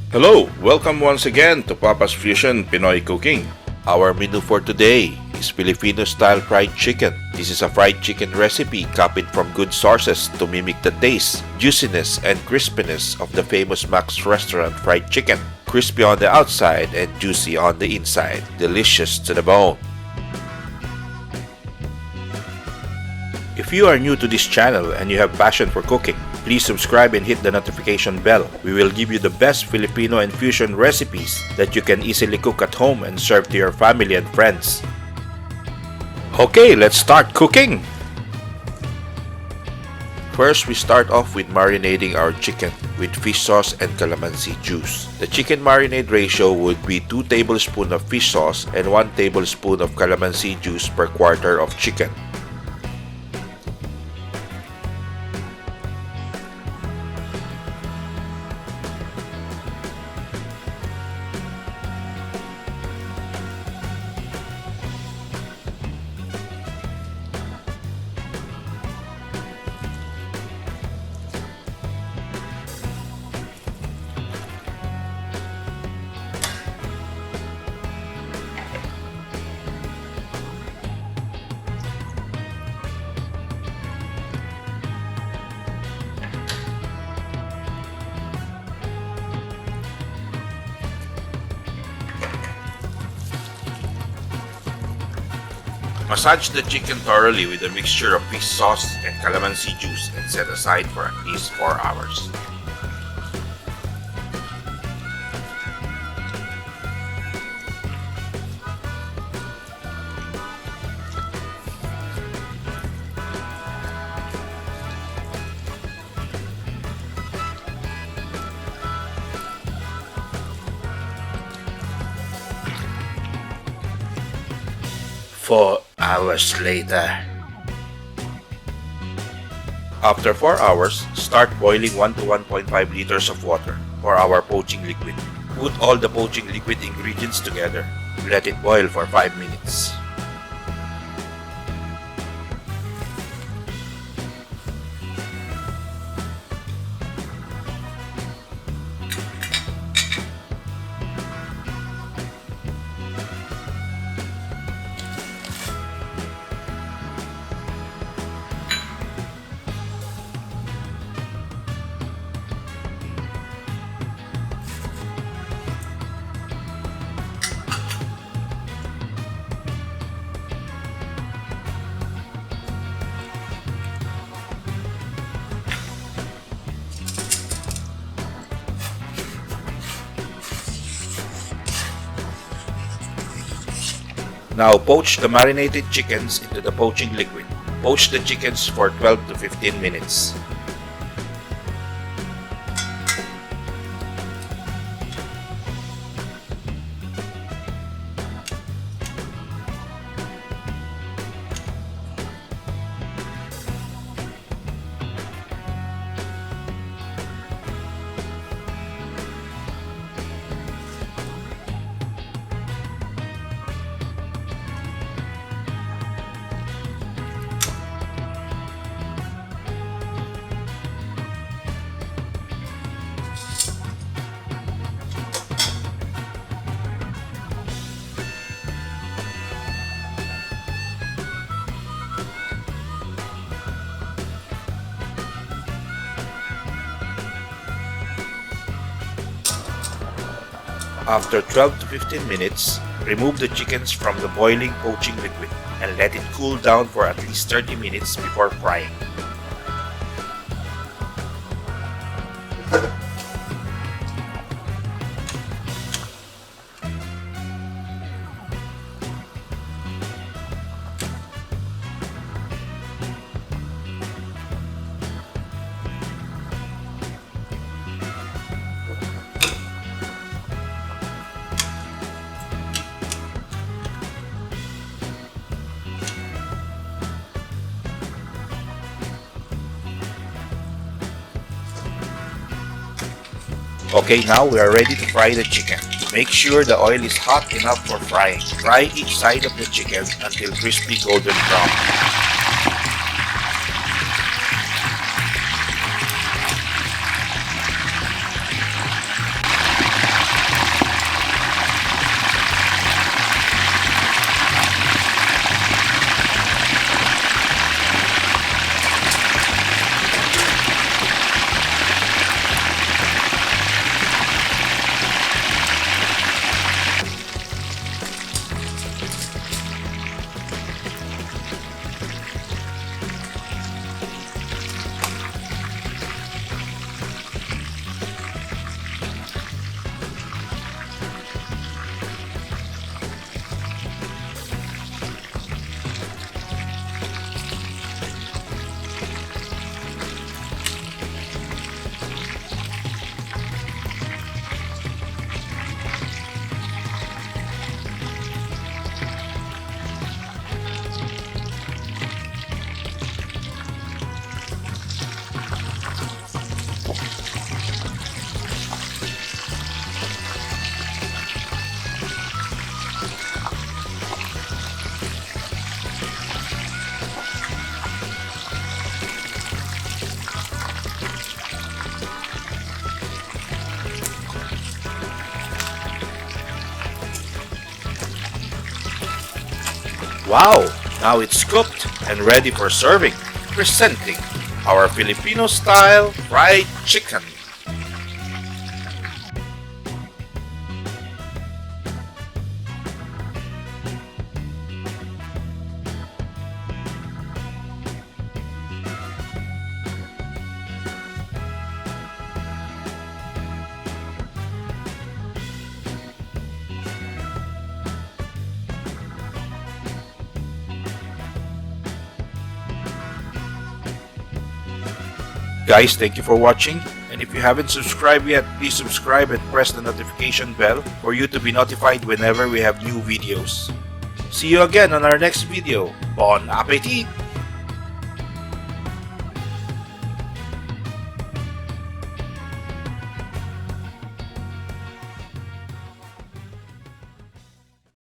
Hello! Welcome once again to Papa's Fusion Pinoy Cooking. Our menu for today is Filipino Style Fried Chicken. This is a fried chicken recipe copied from good sources to mimic the taste, juiciness, and crispiness of the famous Max Restaurant fried chicken. Crispy on the outside and juicy on the inside. Delicious to the bone. If you are new to this channel and you have passion for cooking, please subscribe and hit the notification bell. We will give you the best Filipino and fusion recipes that you can easily cook at home and serve to your family and friends. Okay, let's start cooking! First, we start off with marinating our chicken with fish sauce and calamansi juice. The chicken marinade ratio would be 2 tablespoons of fish sauce and 1 tablespoon of calamansi juice per quarter of chicken. Massage the chicken thoroughly with a mixture of fish sauce and calamansi juice and set aside for at least 4 hours. Four hours later. After 4 hours, start boiling 1 to 1.5 liters of water for our poaching liquid. Put all the poaching liquid ingredients together. Let it boil for 5 minutes. Now poach the marinated chickens into the poaching liquid. Poach the chickens for 12 to 15 minutes. After 12 to 15 minutes, remove the chickens from the boiling poaching liquid and let it cool down for at least 30 minutes before frying. Okay, now we are ready to fry the chicken. Make sure the oil is hot enough for frying. Fry each side of the chicken until crispy golden brown. Wow! Now it's cooked and ready for serving. Presenting our Filipino style fried chicken. Guys, thank you for watching, and if you haven't subscribed yet, please subscribe and press the notification bell for you to be notified whenever we have new videos. See you again on our next video. Bon appetit!